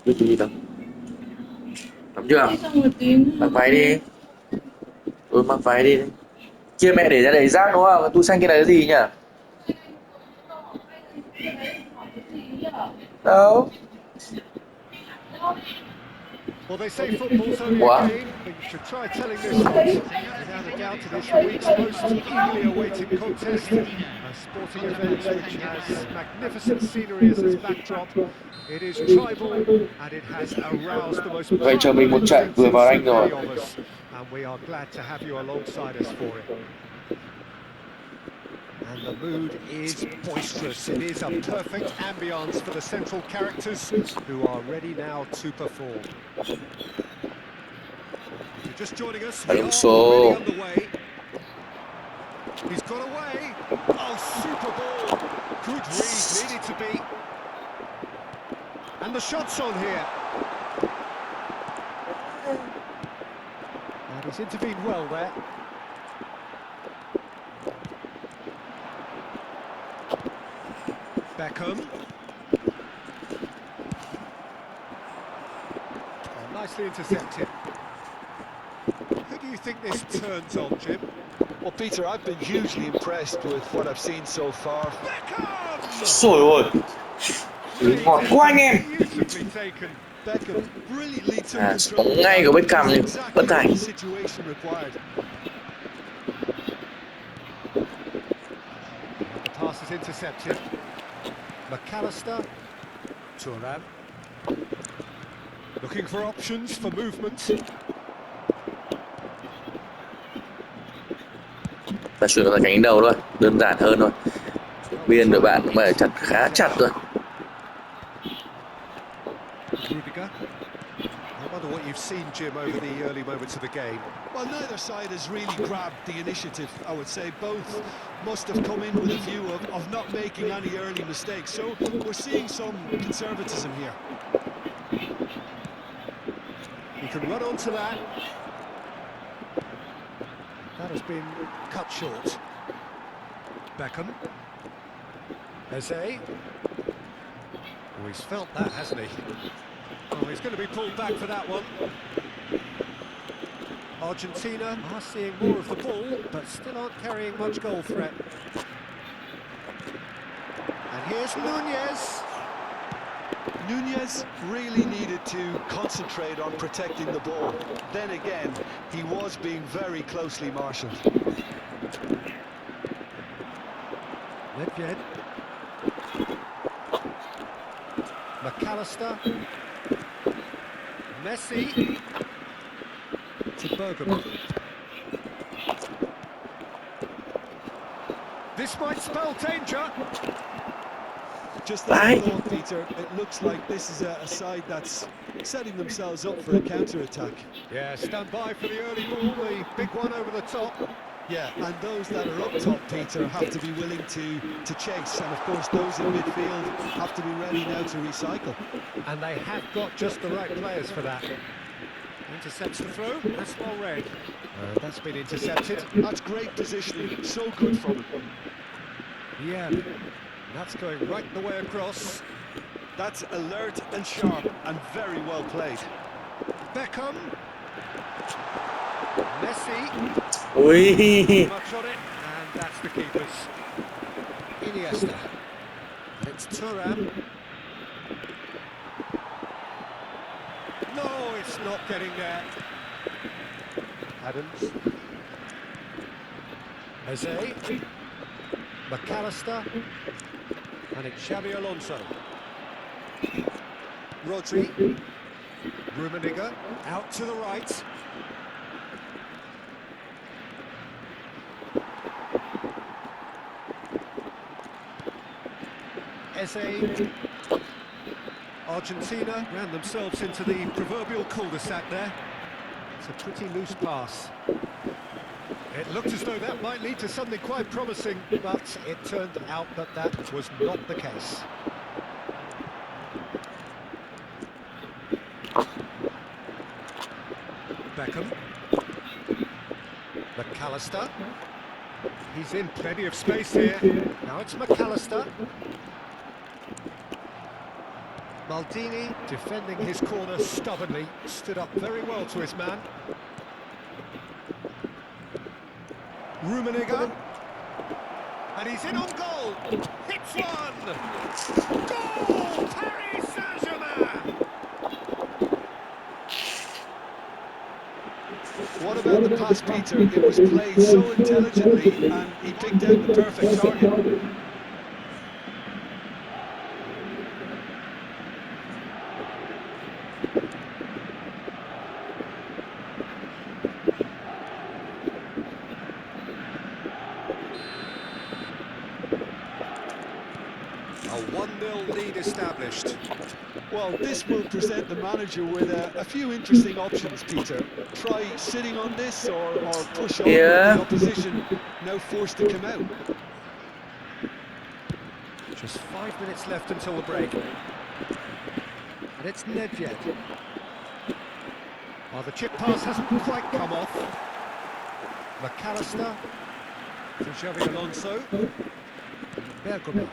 Biết cái gì đâu. Lắm chưa? Thế xong rồi tím Mặc váy đi. Mặc váy đi. Kia mẹ để ra đầy rác đúng không? Túi xanh kia là cái gì nhỉ? Đâu? Well, they say football's only a Ủa? game, but you should try telling this lot. Without a doubt, it is the week's most eagerly awaited contest, a sporting event which has magnificent scenery as its backdrop. It is tribal, and it has aroused the most Vậy chờ primal mình một trận instincts vừa in vào so đánh rồi. many of us, and we are glad to have you alongside us for it. And the mood is boisterous. It is a perfect ambience for the central characters who are ready now to perform. If you're just joining us, Phải we đúng are already số. underway. He's got away. Oh, super ball. Good read, needed to be. And the shot's on here. And he's intervened well there. Beckham. Oh, nicely intercepted. Who do you think this turns on, Jim? Well, Peter, I've been hugely impressed with what I've seen so far. Beckham! Rồi ôi. Ý Great ngọt quá anh and em. beautifully taken. Beckham brilliantly took À, control bóng of ngay that. của It Beckham was nhưng bất exactly what thành. the situation required. And the pass is intercepted. McAllister. Thuram. Looking for options for movement. Ta chuyển vào cánh đầu thôi, đơn giản hơn thôi. Oh, Biên đội bạn Thuram mà into chặt khá chặt possession. rồi. Rudiger. I wonder what you've seen, Jim, over the early moments of the game. Well, neither side has really grabbed the initiative, I would say. Both must have come in with a view of not making any early mistakes. So we're seeing some conservatism here. He can run onto that. That has been cut short. Beckham. Eze. Oh, he's felt that, hasn't he? Oh, he's going to be pulled back for that one. Argentina are seeing more of the ball, but still aren't carrying much goal threat. And here's Nunez. Nunez really needed to concentrate on protecting the ball. Then again, he was being very closely marshalled. Nedved. McAllister. Messi. To Bergamo. This might spell danger. Just as I Đấy. thought, Peter, it looks like this is a side that's setting themselves up for a counter-attack. Yeah, stand by for the early ball, the big one over the top. Yeah, and those that are up top, Peter, have to be willing to chase. And of course, those in midfield have to be ready now to recycle. And they have got just the right players for that. Intercepts the throw, that's well read. That's been intercepted. That's great positioning, so good from him. Yeah, that's going right the way across. That's alert and sharp and very well played. Beckham. Messi. Ui. Much on it, and that's the keepers. Iniesta. And it's Thuram. No, it's not getting there. Adams. Eze. McAllister. And it's Xabi Alonso. Rodri. Rummenigge. Out to the right. Eze. Argentina ran themselves into the proverbial cul-de-sac there. It's a pretty loose pass. It looked as though that might lead to something quite promising, but it turned out that that was not the case. Beckham. McAllister. He's in plenty of space here. Now it's McAllister. Maldini defending his corner stubbornly, stood up very well to his man. Rummenigge, and he's in on goal. Hits one. Goal! Paris Saint-Germain. What about the pass, Peter? It was played so intelligently and he picked out the perfect target. A 1-0 lead established. Well, this will present the manager with a few interesting options, Peter. Try sitting on this or push on with the Yeah. opposition now forced to come out. Just 5 minutes left until the break. And it's Nedved. Well, the chip pass hasn't quite come off. McAllister. For Xavi Alonso. Bergkamp.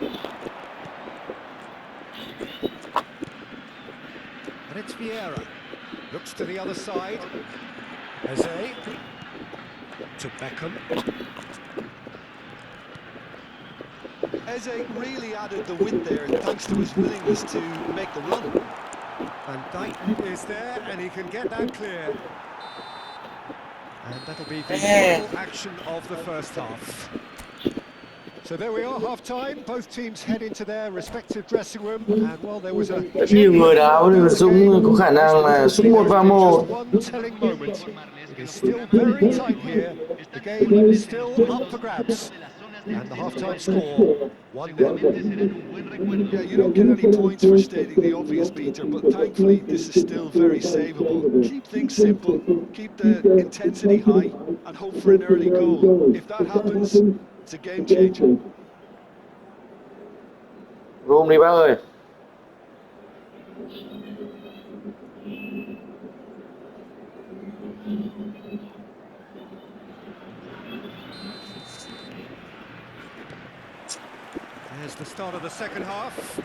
And it's Vieira. Looks to the other side. Eze. To Beckham. Eze really added the width there thanks to his willingness to make the run. Van Dijk is there and he can get that clear. And that'll be the final action of the first half. So there we are, half-time. Both teams head into their respective dressing room. And well, there was a Nhiều người đá nên là Dũng có khả năng là sút 1-1. one telling moment. It is still very tight here. The game is still up for grabs. And the half-time score, 1-0. Yeah, you don't get any points for stating the obvious, Peter, but thankfully this is still very savable. Keep things simple, keep the intensity high, and hope for an early goal. If that happens, it's a game changer. Room đi bác ơi. There's the start of the second half.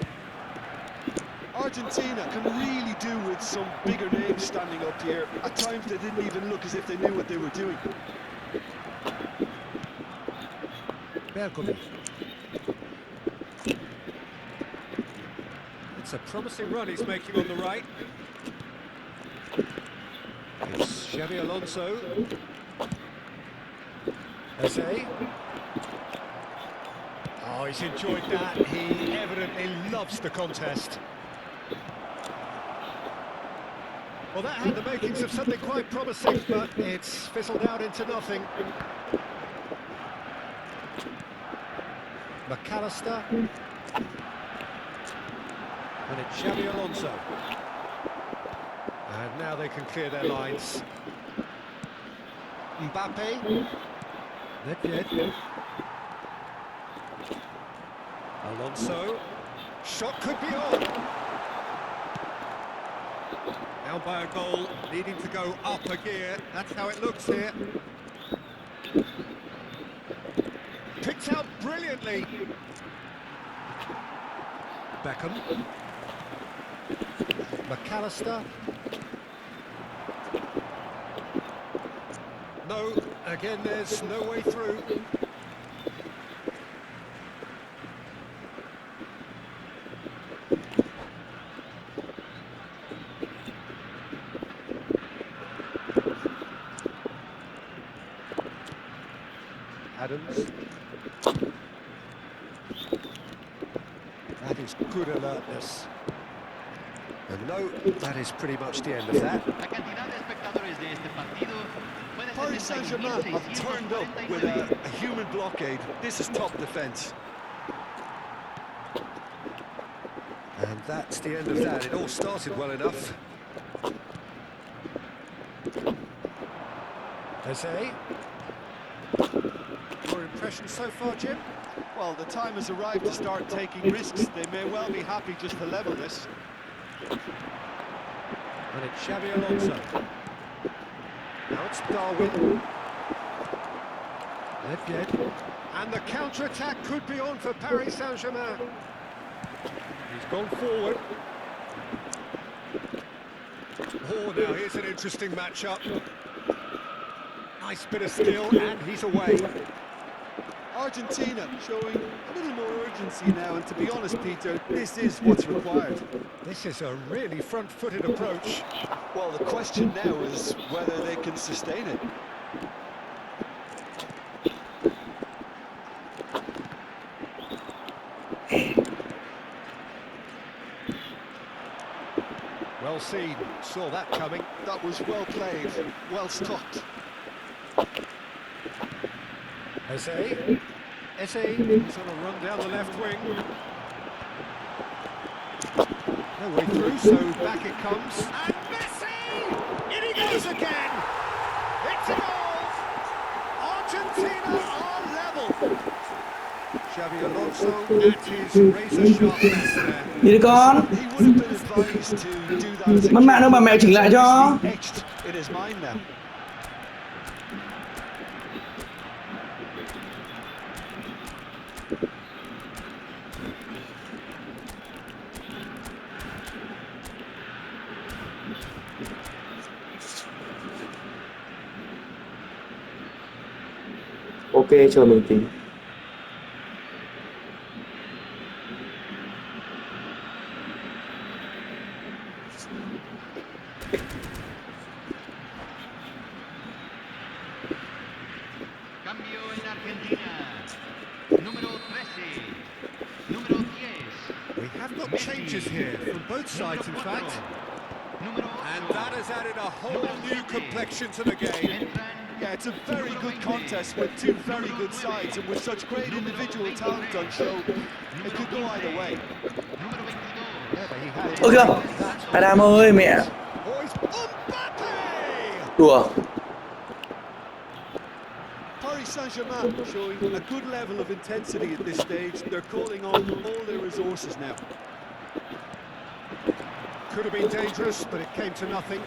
Argentina can really do with some bigger names standing up here. At times they didn't even look as if they knew what they were doing. Bergkamp. It's a promising run he's making on the right. It's Xavi Alonso. Eze. Oh, he's enjoyed that. He evidently loves the contest. Well, that had the makings of something quite promising, but it's fizzled out into nothing. McAllister. And it's Xavi Alonso. And now they can clear their lines. Mbappe. Nedved. Alonso. Shot could be on. Now by a goal, needing to go up a gear. That's how it looks here. Picked out brilliantly. Beckham. McAllister. No, again there's no way through. Adams. That is good alertness. And no, that is pretty much the end of that. Paris Saint-Germain have turned up with a human blockade. This is top defence. And that's the end of that. It all started well enough. Eze. Your impression so far, Jim? Well, the time has arrived to start taking risks. They may well be happy just to level this. And it's Xavi Alonso. Now it's Darwin. Nedved. And the counter-attack could be on for Paris Saint-Germain. He's gone forward. Oh, now here's an interesting matchup. Nice bit of skill, and he's away. Argentina showing a little more urgency now, and to be honest, Peter, this is what's required. This is a really front-footed approach. Well, the question now is whether they can sustain it. Well seen, saw that coming. That was well played, well stopped. Eze is on a run down the left wing. No way through, so back it comes. And Messi! In he goes again! It's a goal! Argentina are level! Xavi Alonso at his razor-sharp best there. Đi đi con. He would have been advised to do that as a Mất mạng đâu mà mèo chỉnh lại cho. obviously etched in his mind now. Ok, chờ mình tí. Cambio en Argentina. Número 13. Número 10. We have got changes here from both sides, in fact. And that has added a whole new complexion to the game. Yeah, it's a very good contest with two very good sides, and with such great individual talent on show, it could go either way. Yeah, but he had Ôi kìa, Adam ơi mẹ. Oh, it's Mbappe! Đùa. Paris Saint-Germain showing a good level of intensity at this stage. They're calling on all their resources now. Could have been dangerous, but it came to nothing.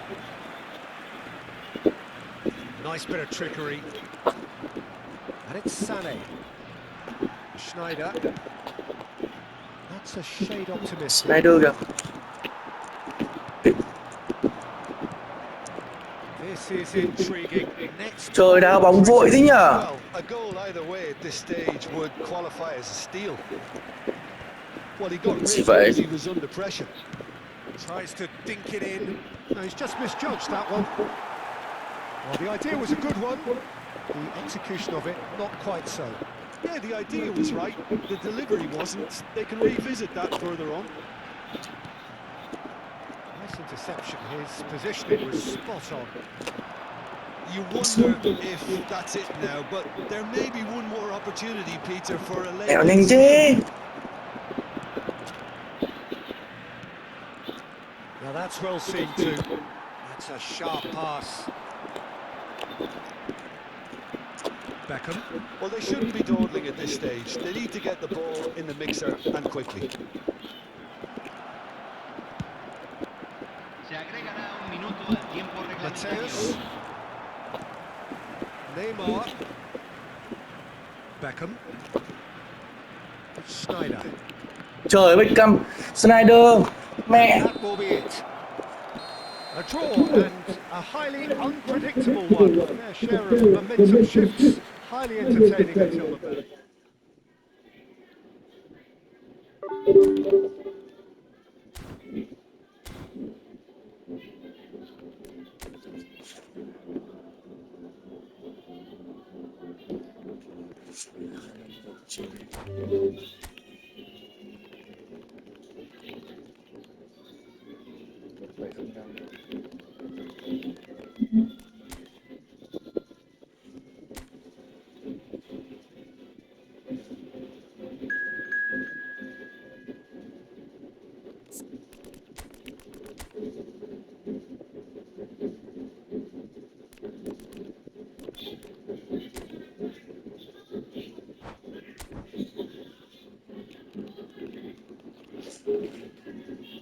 Nice bit of trickery. And it's Sané. Schneider. That's a shade optimistic. Snyder kìa. This is intriguing. Next. Trời, đá bóng vội thế nhở. Well, a goal either way at this stage would qualify as a steal. Well, he got rid Chỉ because vậy. he was under pressure. Tries to dink it in. No, he's just misjudged that one. Well, the idea was a good one. The execution of it, not quite so. Yeah, the idea was right, the delivery wasn't. They can revisit that further on. Nice interception. His positioning was spot on. You wonder if that's it now, but there may be one more opportunity, Peter, for a late... Mẹo nhanh thế. Now that's well seen too. That's a sharp pass. Beckham. Well, they shouldn't be dawdling at this stage. They need to get the ball in the mixer, and quickly. Se agregará un minuto al tiempo reglamentario. Mateus. Neymar. Beckham. Schneider. Trời Beckham, Snyder. Mẹ. That will be it. A draw and a highly unpredictable one. Fair share of momentum shifts. Highly entertaining until the bell.